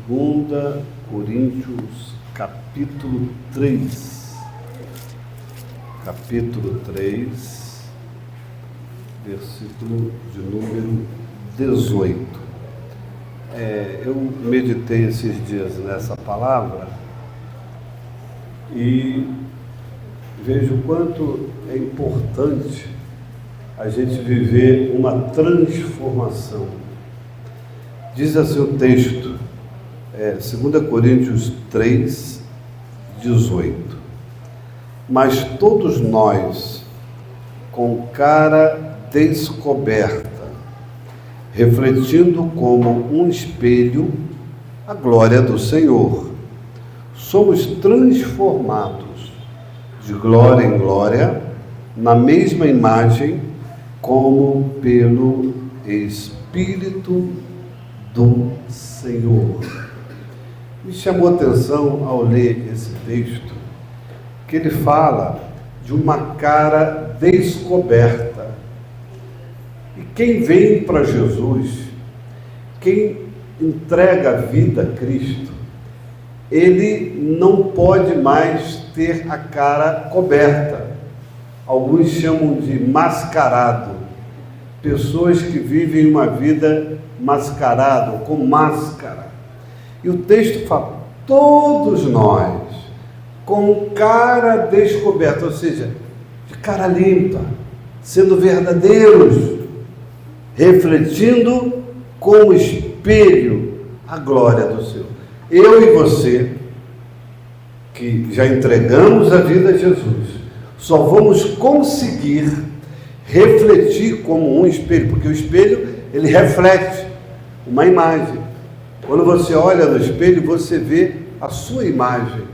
2 Coríntios, capítulo 3. Capítulo 3, versículo de número 18. Eu meditei esses dias nessa palavra e vejo o quanto é importante a gente viver uma transformação. Diz assim o texto, 2 Coríntios 3, 18. Mas todos nós, com cara descoberta, refletindo como um espelho a glória do Senhor, somos transformados de glória em glória, na mesma imagem, como pelo Espírito do Senhor. Me chamou a atenção ao ler esse texto, que ele fala de uma cara descoberta. E quem vem para Jesus, quem entrega a vida a Cristo, ele não pode mais ter a cara coberta. Alguns chamam de mascarado. Pessoas que vivem uma vida mascarado, com máscara. E o texto fala, todos nós, com cara descoberta, ou seja, de cara limpa, sendo verdadeiros, refletindo como espelho a glória do Senhor. Eu e você, que já entregamos a vida a Jesus, só vamos conseguir refletir como um espelho, porque o espelho, ele reflete uma imagem. Quando você olha no espelho, você vê a sua imagem,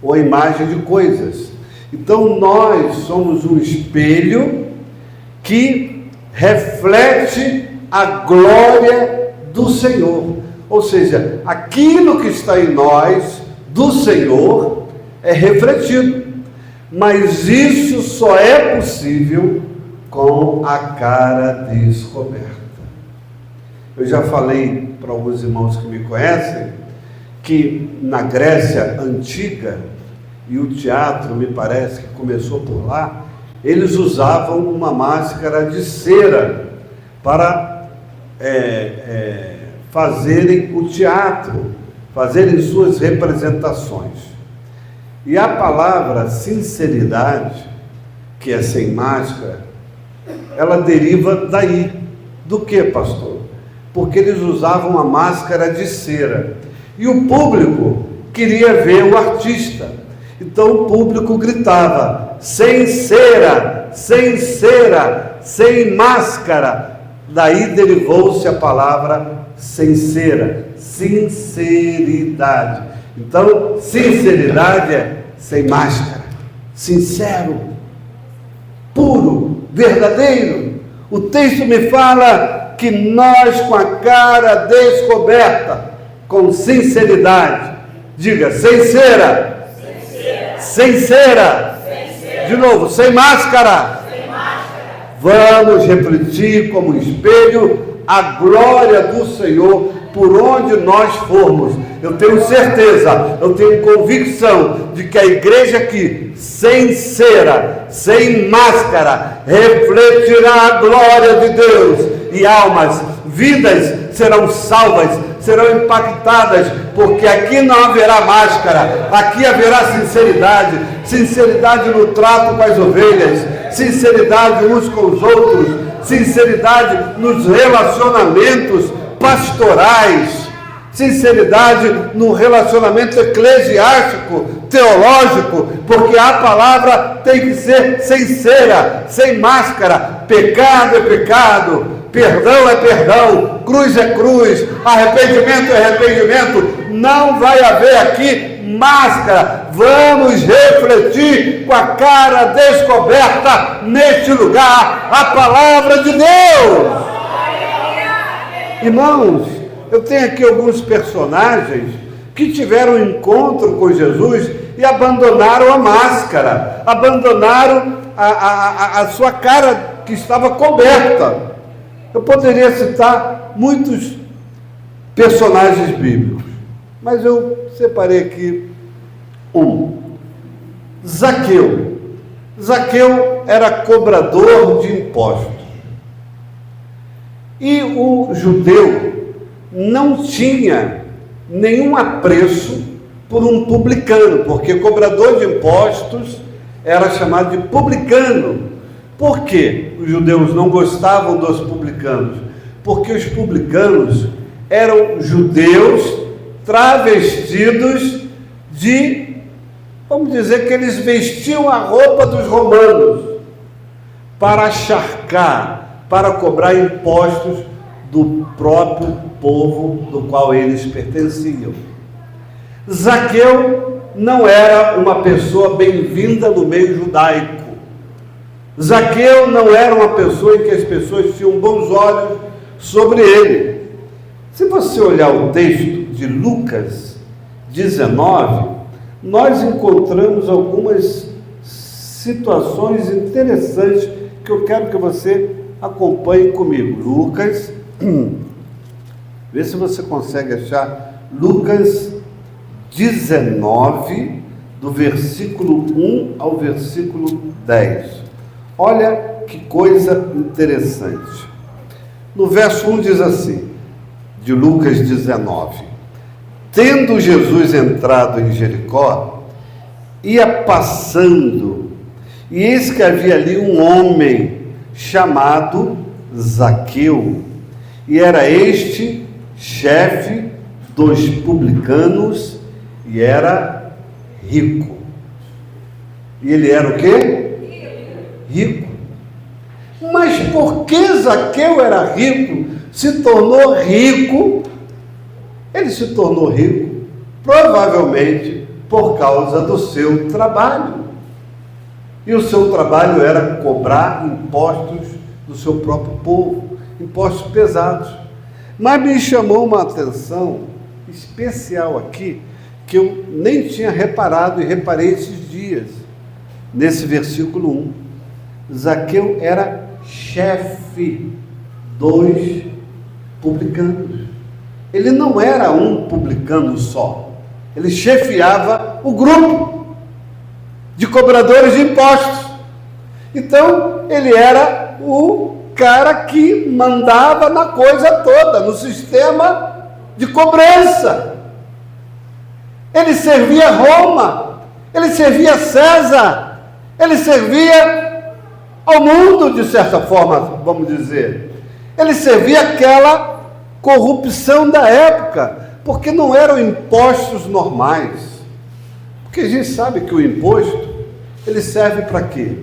ou a imagem de coisas. Então nós somos um espelho que reflete a glória do Senhor. Ou seja, aquilo que está em nós, do Senhor, é refletido. Mas isso só é possível com a cara descoberta. Eu já falei para alguns irmãos que me conhecem, que na Grécia Antiga, e o teatro me parece que começou por lá, eles usavam uma máscara de cera para fazerem o teatro, fazerem suas representações. E a palavra sinceridade, que é sem máscara, ela deriva daí. Do que, pastor? Porque eles usavam uma máscara de cera. E o público queria ver o artista. Então o público gritava, sem cera, sem cera, sem máscara. Daí derivou-se a palavra sem cera, sinceridade. Então, sinceridade é sem máscara, sincero, puro, verdadeiro. O texto me fala que nós, com a cara descoberta, com sinceridade, diga, sem cera, sem cera, de novo, sem máscara, vamos refletir como um espelho a glória do Senhor por onde nós formos. Eu tenho certeza, eu tenho convicção de que a igreja aqui, sem cera, sem máscara, refletirá a glória de Deus, e almas, vidas serão salvas, serão impactadas, porque aqui não haverá máscara, aqui haverá sinceridade, sinceridade no trato com as ovelhas, sinceridade uns com os outros, sinceridade nos relacionamentos pastorais, sinceridade no relacionamento eclesiástico, teológico, porque a palavra tem que ser sincera, sem máscara. Pecado é pecado, perdão é perdão, cruz é cruz, arrependimento é arrependimento. Não vai haver aqui máscara. Vamos refletir com a cara descoberta neste lugar a palavra de Deus. Irmãos, eu tenho aqui alguns personagens que tiveram um encontro com Jesus e abandonaram a máscara, abandonaram a sua cara que estava coberta. Eu poderia citar muitos personagens bíblicos, mas eu separei aqui um. Zaqueu. Zaqueu era cobrador de impostos. E o judeu não tinha nenhum apreço por um publicano, porque cobrador de impostos era chamado de publicano. Por quê? Os judeus não gostavam dos publicanos? Porque os publicanos eram judeus travestidos de, vamos dizer que eles vestiam a roupa dos romanos para acharcar, para cobrar impostos do próprio povo do qual eles pertenciam. Zaqueu não era uma pessoa bem-vinda no meio judaico. Zaqueu não era uma pessoa em que as pessoas tinham bons olhos sobre ele. Se você olhar o texto de Lucas 19, nós encontramos algumas situações interessantes que eu quero que você acompanhe comigo. Lucas, vê se você consegue achar Lucas 19, do versículo 1 ao versículo 10. Olha que coisa interessante. No verso 1 diz assim, de Lucas 19: Tendo Jesus entrado em Jericó, ia passando, e eis que havia ali um homem chamado Zaqueu, e era este chefe dos publicanos, e era rico. E ele era o quê? Rico. Mas por que Zaqueu era rico, se tornou rico? Ele se tornou rico provavelmente por causa do seu trabalho. E o seu trabalho era cobrar impostos do seu próprio povo, impostos pesados. Mas me chamou uma atenção especial aqui, que eu nem tinha reparado e reparei esses dias, nesse versículo 1. Zaqueu era chefe dos publicanos. Ele não era um publicano só, ele chefiava o grupo de cobradores de impostos. Então, ele era o cara que mandava na coisa toda, no sistema de cobrança. Ele servia Roma, ele servia César, ele servia ao mundo, de certa forma, vamos dizer. Ele servia aquela corrupção da época, porque não eram impostos normais. Porque a gente sabe que o imposto, ele serve para quê?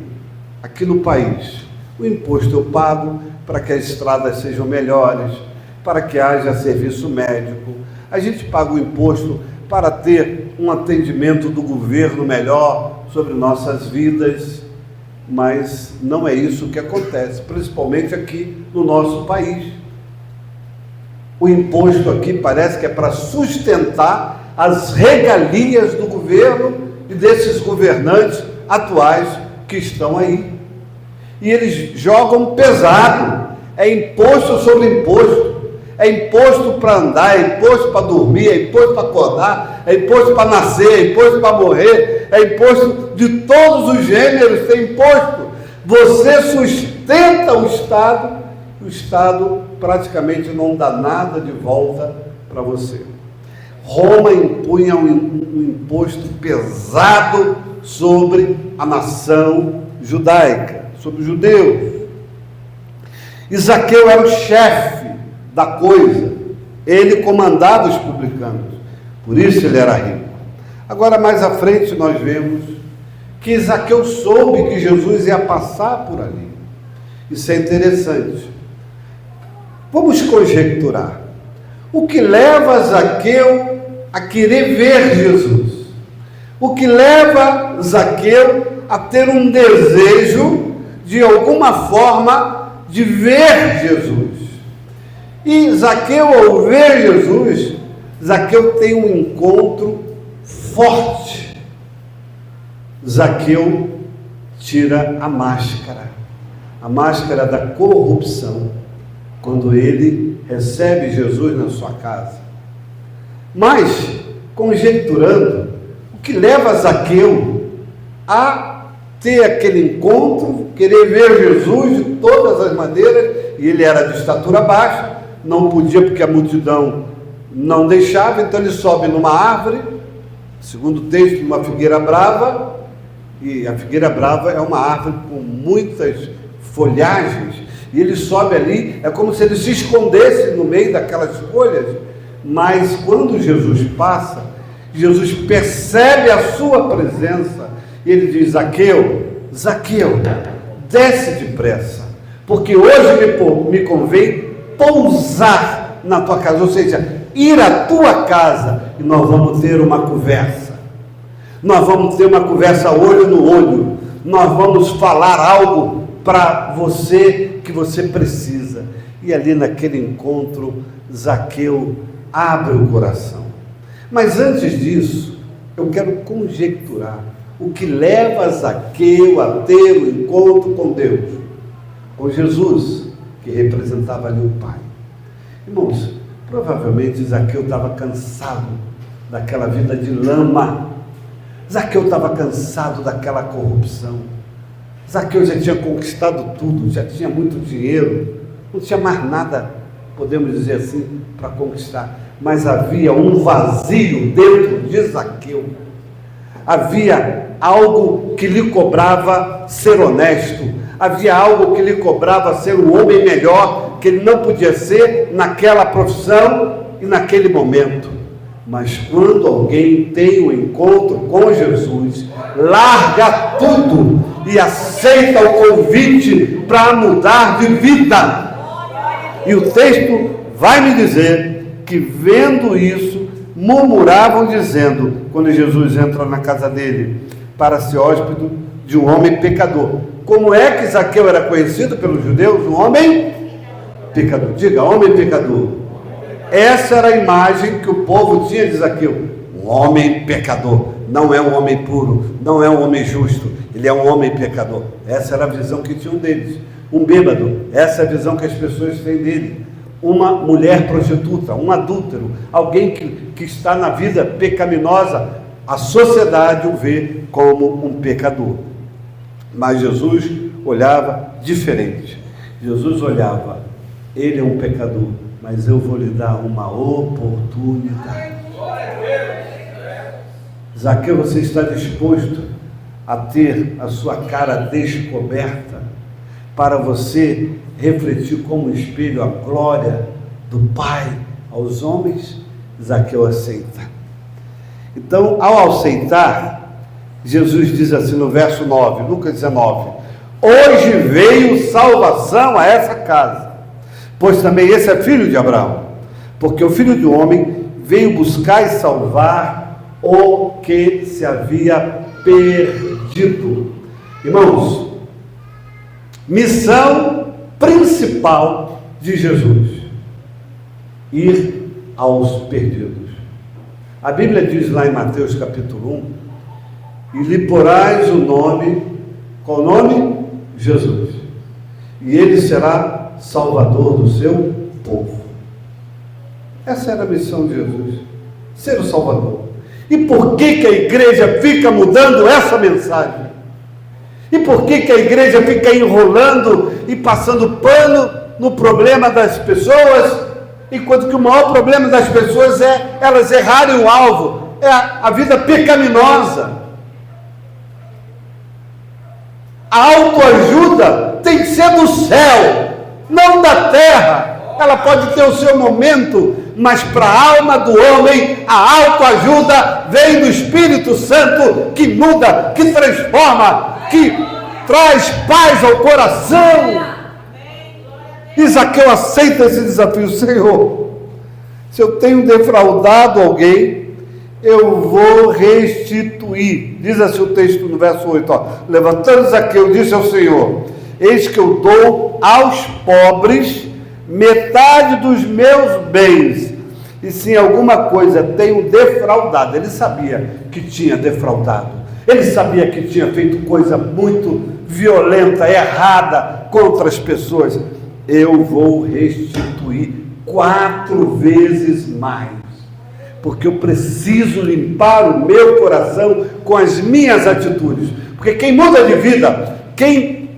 Aqui no país, o imposto eu pago para que as estradas sejam melhores, para que haja serviço médico. A gente paga o imposto para ter um atendimento do governo melhor sobre nossas vidas, mas não é isso que acontece, principalmente aqui no nosso país. O imposto aqui parece que é para sustentar as regalias do governo e desses governantes atuais que estão aí. E eles jogam pesado, é imposto sobre imposto, é imposto para andar, é imposto para dormir, é imposto para acordar, é imposto para nascer, é imposto para morrer, é imposto de todos os gêneros, tem imposto. Você sustenta o Estado praticamente não dá nada de volta para você. Roma impunha um imposto pesado sobre a nação judaica, sobre os judeus. E Zaqueu era o chefe da coisa, ele comandava os publicanos, por isso ele era rico. Agora, mais à frente, nós vemos que Zaqueu soube que Jesus ia passar por ali. Isso é interessante. Vamos conjecturar. O que leva Zaqueu a querer ver Jesus? O que leva Zaqueu a ter um desejo, de alguma forma, de ver Jesus? E Zaqueu, ao ver Jesus, Zaqueu tem um encontro forte. Zaqueu tira a máscara da corrupção, quando ele recebe Jesus na sua casa. Mas, conjecturando, o que leva Zaqueu a ter aquele encontro, querer ver Jesus de todas as maneiras, e ele era de estatura baixa, não podia porque a multidão não deixava, então ele sobe numa árvore, segundo o texto, numa figueira brava, e a figueira brava é uma árvore com muitas folhagens, e ele sobe ali, é como se ele se escondesse no meio daquelas folhas, mas quando Jesus passa, Jesus percebe a sua presença, e ele diz: Zaqueu, Zaqueu, desce depressa, porque hoje me convém pousar na tua casa, ou seja, ir à tua casa, e nós vamos ter uma conversa, nós vamos ter uma conversa olho no olho, nós vamos falar algo para você que você precisa. E ali naquele encontro, Zaqueu abre o coração. Mas antes disso, eu quero conjecturar o que leva Zaqueu a ter o encontro com Deus, com Jesus, que representava ali o Pai. Irmãos, provavelmente Zaqueu estava cansado daquela vida de lama, Zaqueu estava cansado daquela corrupção, Zaqueu já tinha conquistado tudo, já tinha muito dinheiro, não tinha mais nada, podemos dizer assim, para conquistar, mas havia um vazio dentro de Zaqueu, havia algo que lhe cobrava ser honesto, havia algo que lhe cobrava ser um homem melhor, que ele não podia ser naquela profissão e naquele momento. Mas quando alguém tem um encontro com Jesus, larga tudo e aceita o convite para mudar de vida. E o texto vai me dizer que, vendo isso, murmuravam dizendo, quando Jesus entra na casa dele para ser hóspede de um homem pecador. Como é que Zaqueu era conhecido pelos judeus? Um homem pecador. Diga, homem pecador. Essa era a imagem que o povo tinha de Zaqueu. Um homem pecador. Não é um homem puro, não é um homem justo, ele é um homem pecador. Essa era a visão que tinham deles. Um bêbado, essa é a visão que as pessoas têm dele. Uma mulher prostituta, um adúltero, alguém que está na vida pecaminosa, a sociedade o vê como um pecador. Mas Jesus olhava diferente. Jesus olhava, ele é um pecador, mas eu vou lhe dar uma oportunidade. Zaqueu, você está disposto a ter a sua cara descoberta para você refletir como espelho a glória do Pai aos homens? Zaqueu aceita. Então, ao aceitar, Jesus diz assim no verso 9, Lucas 19: hoje veio salvação a essa casa, pois também esse é filho de Abraão, porque o Filho do Homem veio buscar e salvar o que se havia perdido. Irmãos, missão principal de Jesus: ir aos perdidos. A Bíblia diz lá em Mateus capítulo 1: e lhe porás o nome, qual o nome? Jesus, e ele será salvador do seu povo. Essa era a missão de Jesus, ser o salvador. E por que a igreja fica mudando essa mensagem? E por que a igreja fica enrolando e passando pano no problema das pessoas, enquanto que o maior problema das pessoas é elas errarem o alvo, é a vida pecaminosa? A autoajuda tem que ser do céu, não da terra. Ela pode ter o seu momento, mas para a alma do homem, a autoajuda vem do Espírito Santo, que muda, que transforma, que traz paz ao coração. E Zaqueu aceita esse desafio: Senhor, se eu tenho defraudado alguém, eu vou restituir. Diz assim o texto no verso 8, levantando Zaqueu, disse ao Senhor: eis que eu dou aos pobres metade dos meus bens, e se em alguma coisa tenho defraudado. Ele sabia que tinha defraudado, ele sabia que tinha feito coisa muito violenta, errada contra as pessoas. Eu vou restituir 4 vezes mais. porque eu preciso limpar o meu coração com as minhas atitudes. Porque quem muda de vida, quem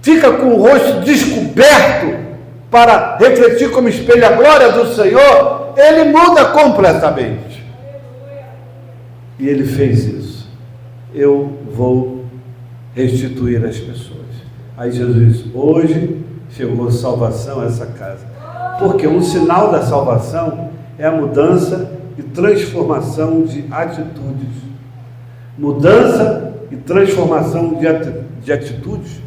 fica com o rosto descoberto para refletir como espelho a glória do Senhor, ele muda completamente. E ele fez isso. Eu vou restituir as pessoas. Aí Jesus diz: hoje chegou salvação a essa casa. Porque um sinal da salvação é a mudança e transformação de atitudes. Mudança e transformação de atitudes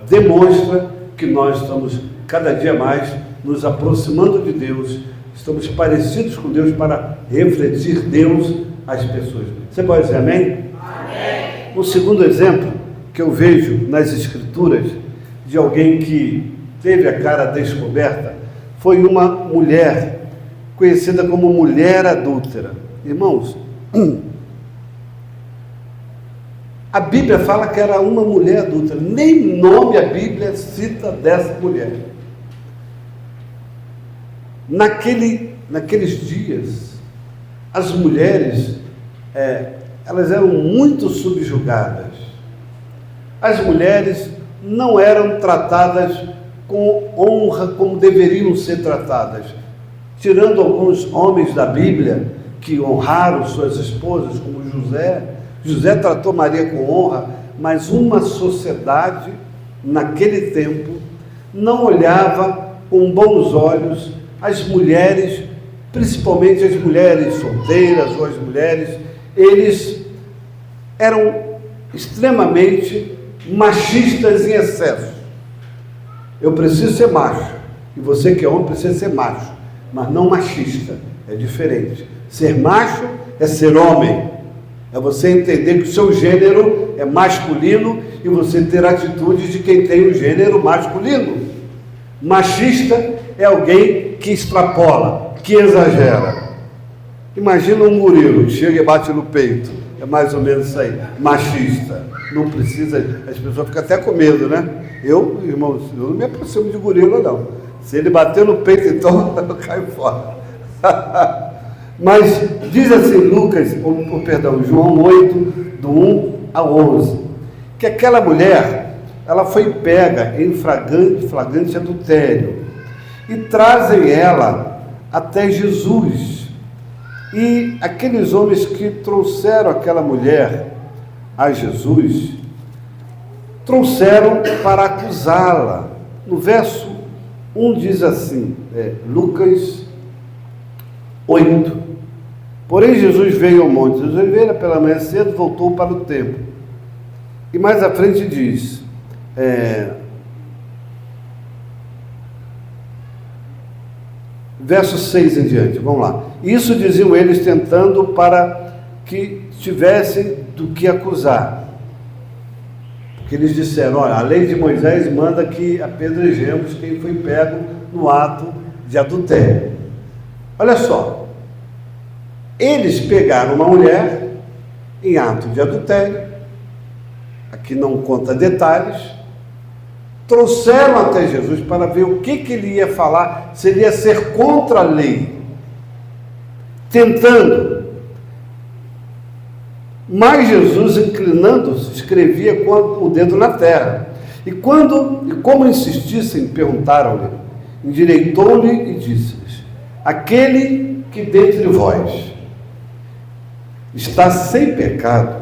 demonstra que nós estamos cada dia mais nos aproximando de Deus, estamos parecidos com Deus para refletir Deus às pessoas. Você pode dizer amém? Amém. Um segundo exemplo que eu vejo nas Escrituras de alguém que teve a cara descoberta foi uma mulher conhecida como mulher adúltera. Irmãos, a Bíblia fala que era uma mulher adúltera, nem nome a Bíblia cita dessa mulher. Naqueles dias, as mulheres, elas eram muito subjugadas. As mulheres não eram tratadas com honra como deveriam ser tratadas. Tirando alguns homens da Bíblia que honraram suas esposas, como José tratou Maria com honra, mas uma sociedade, naquele tempo, não olhava com bons olhos as mulheres, principalmente as mulheres solteiras ou as mulheres. Eles eram extremamente machistas em excesso. Eu preciso ser macho, e você que é homem precisa ser macho, mas não machista, é diferente. Ser macho é ser homem, é você entender que o seu gênero é masculino e você ter atitudes de quem tem o gênero masculino. Machista é alguém que extrapola, que exagera. Imagina um gorila que chega e bate no peito, é mais ou menos isso aí, machista. Não precisa, as pessoas ficam até com medo, né? Irmãos, eu não me aproximo de gorila, não. Se ele bater no peito, então eu caio fora. Mas diz assim João 8, do 1 ao 11, que aquela mulher, ela foi pega em flagrante adultério, e trazem ela até Jesus. E aqueles homens que trouxeram aquela mulher a Jesus, trouxeram para acusá-la. No verso 1 diz assim, Lucas 8: porém Jesus veio ao monte das Oliveiras pela manhã cedo, voltou para o templo. E mais à frente diz, verso 6 em diante, vamos lá. Isso diziam eles, tentando para que tivessem do que acusar. Porque eles disseram: olha, a lei de Moisés manda que apedrejemos quem foi pego no ato de adultério. Olha só, eles pegaram uma mulher em ato de adultério, aqui não conta detalhes, trouxeram até Jesus para ver o que ele ia falar, se ele ia ser contra a lei, tentando. Mas Jesus, inclinando-se, escrevia com o dedo na terra. E como insistissem, perguntaram-lhe, endireitou-lhe e disse-lhes: aquele que dentre vós está sem pecado,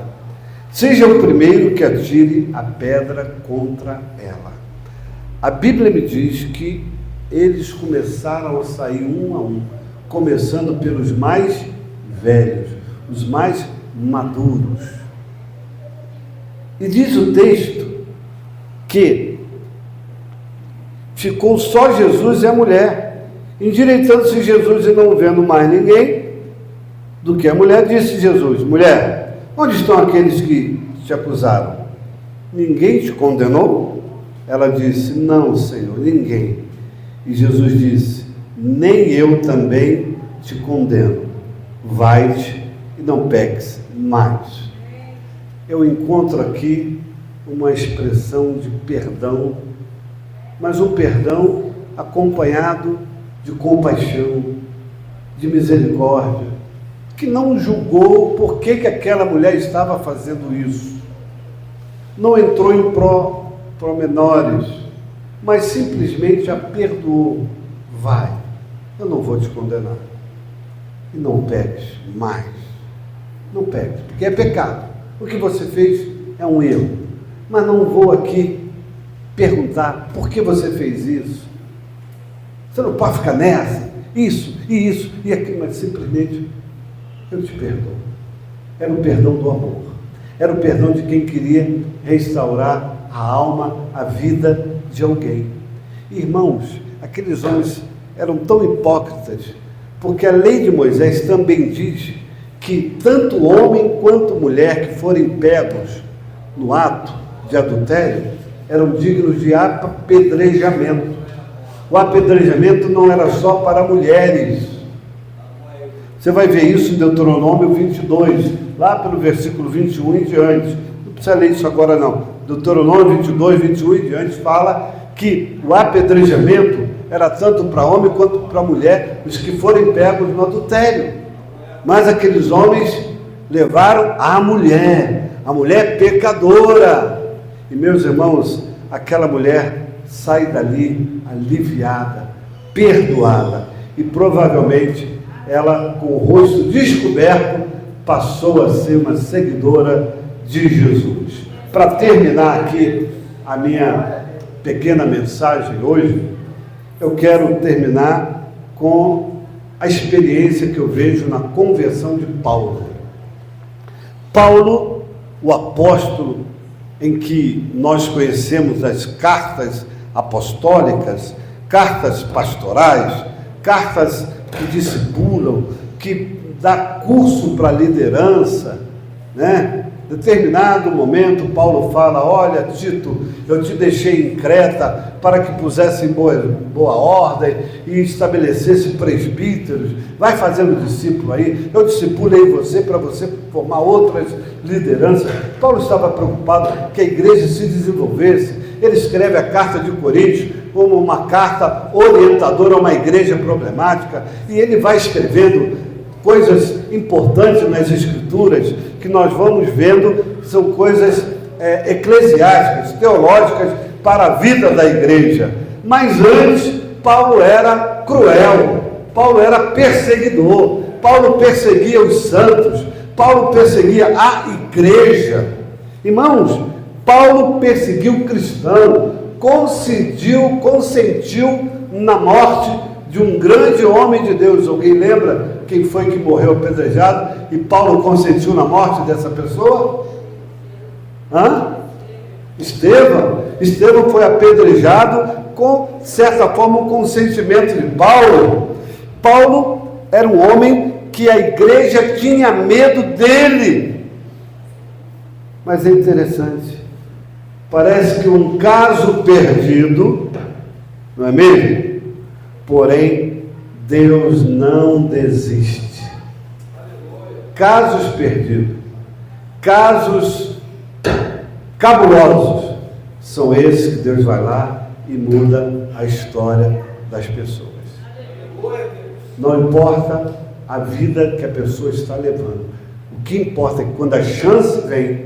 seja o primeiro que atire a pedra contra ela. A Bíblia me diz que eles começaram a sair um a um, começando pelos mais velhos, os mais maduros. E diz o texto que ficou só Jesus e a mulher. Endireitando-se Jesus e não vendo mais ninguém do que a mulher, disse Jesus: mulher, onde estão aqueles que te acusaram? Ninguém te condenou? Ela disse: não, Senhor, ninguém. E Jesus disse: nem eu também te condeno. Vai-te e não peques mais. Eu encontro aqui uma expressão de perdão, mas um perdão acompanhado de compaixão, de misericórdia, que não julgou por que aquela mulher estava fazendo isso. Não entrou em pormenores, mas simplesmente a perdoou. Vai, eu não vou te condenar. E não peques mais. Não peques, porque é pecado. O que você fez é um erro. Mas não vou aqui perguntar por que você fez isso. Você não pode ficar nessa, isso e aquilo, mas simplesmente eu te perdoo. Era o perdão do amor. Era o perdão de quem queria restaurar a alma, a vida de alguém. Irmãos, aqueles homens eram tão hipócritas, porque a lei de Moisés também diz que tanto homem quanto mulher que forem pegos no ato de adultério eram dignos de apedrejamento. O apedrejamento não era só para mulheres. Você vai ver isso em Deuteronômio 22, lá pelo versículo 21 em diante. Não precisa ler isso agora não. Deuteronômio 22, 21 em diante fala que o apedrejamento era tanto para homem quanto para mulher, os que forem pegos no adultério. Mas aqueles homens levaram a mulher pecadora. E meus irmãos, aquela mulher sai dali aliviada, perdoada, e provavelmente ela, com o rosto descoberto, passou a ser uma seguidora de Jesus. Para terminar aqui a minha pequena mensagem hoje, eu quero terminar com a experiência que eu vejo na conversão de Paulo. Paulo, o apóstolo em que nós conhecemos as cartas apostólicas, cartas pastorais, cartas que discipulam, que dá curso para a liderança, né? Em determinado momento, Paulo fala: olha, Tito, eu te deixei em Creta para que pusesse em boa ordem e estabelecesse presbíteros, vai fazendo discípulo aí, eu discipulei você para você formar outras lideranças. Paulo estava preocupado que a igreja se desenvolvesse. Ele escreve a carta de Coríntios como uma carta orientadora a uma igreja problemática, e ele vai escrevendo coisas importantes nas Escrituras, que nós vamos vendo, são coisas eclesiásticas, teológicas para a vida da igreja. Mas antes, Paulo era cruel, Paulo era perseguidor, Paulo perseguia os santos, Paulo perseguia a igreja. Irmãos, Paulo perseguiu o cristão, consentiu na morte de um grande homem de Deus. Alguém lembra quem foi que morreu apedrejado e Paulo consentiu na morte dessa pessoa? Estevão. Estevão foi apedrejado com, de certa forma, o consentimento de Paulo. Paulo era um homem que a igreja tinha medo dele. Mas é interessante, parece que um caso perdido, não é mesmo? Porém, Deus não desiste. Casos perdidos, casos cabulosos, são esses que Deus vai lá e muda a história das pessoas. Não importa a vida que a pessoa está levando, o que importa é que quando a chance vem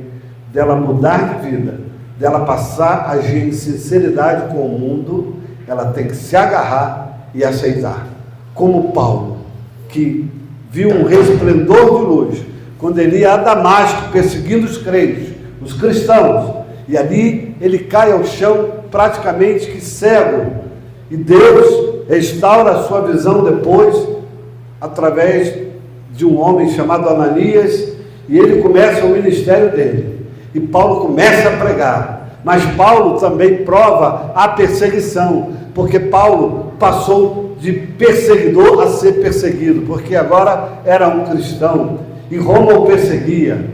dela mudar de vida, dela passar a agir em sinceridade com o mundo, ela tem que se agarrar e aceitar. Como Paulo, que viu um resplendor de luz quando ele ia a Damasco perseguindo os crentes, os cristãos, e ali ele cai ao chão praticamente que cego, e Deus restaura a sua visão depois através de um homem chamado Ananias, e ele começa o ministério dele, e Paulo começa a pregar. Mas Paulo também prova a perseguição, porque Paulo passou de perseguidor a ser perseguido, porque agora era um cristão, e Roma o perseguia,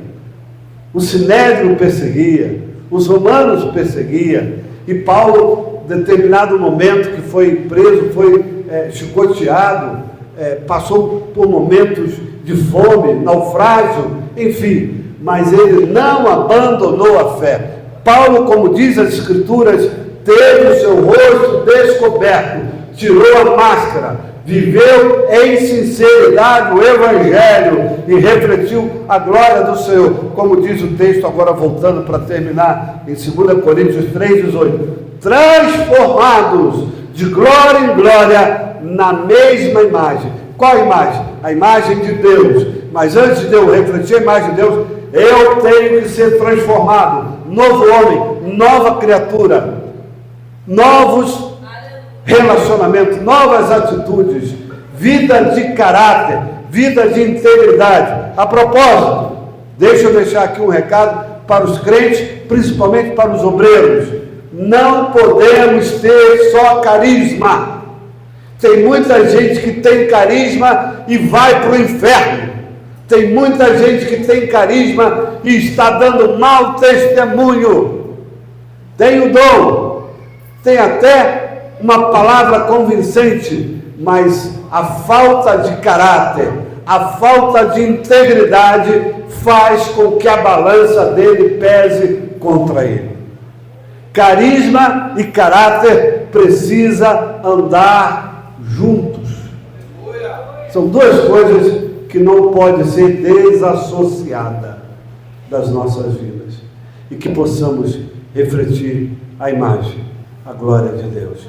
o Sinédrio perseguia, os romanos perseguiam, e Paulo, em determinado momento que foi preso, foi chicoteado, passou por momentos de fome, naufrágio, enfim, mas ele não abandonou a fé. Paulo, como diz as Escrituras, teve o seu rosto descoberto, tirou a máscara, viveu em sinceridade o Evangelho e refletiu a glória do Senhor, como diz o texto, agora voltando para terminar, em 2 Coríntios 3,18, transformados de glória em glória na mesma imagem. Qual imagem? A imagem de Deus. Mas antes de eu refletir a imagem de Deus, eu tenho que ser transformado, novo homem, nova criatura, novos relacionamentos, novas atitudes, vida de caráter, vida de integridade. A propósito, deixa eu deixar aqui um recado para os crentes, principalmente para os obreiros. Não podemos ter só carisma. Tem muita gente que tem carisma e vai para o inferno. Tem muita gente que tem carisma e está dando mau testemunho. Tem o dom, tem até uma palavra convincente, mas a falta de caráter, a falta de integridade faz com que a balança dele pese contra ele. Carisma e caráter precisa andar juntos. São duas coisas que não podem ser desassociadas das nossas vidas, e que possamos refletir a imagem, a glória de Deus.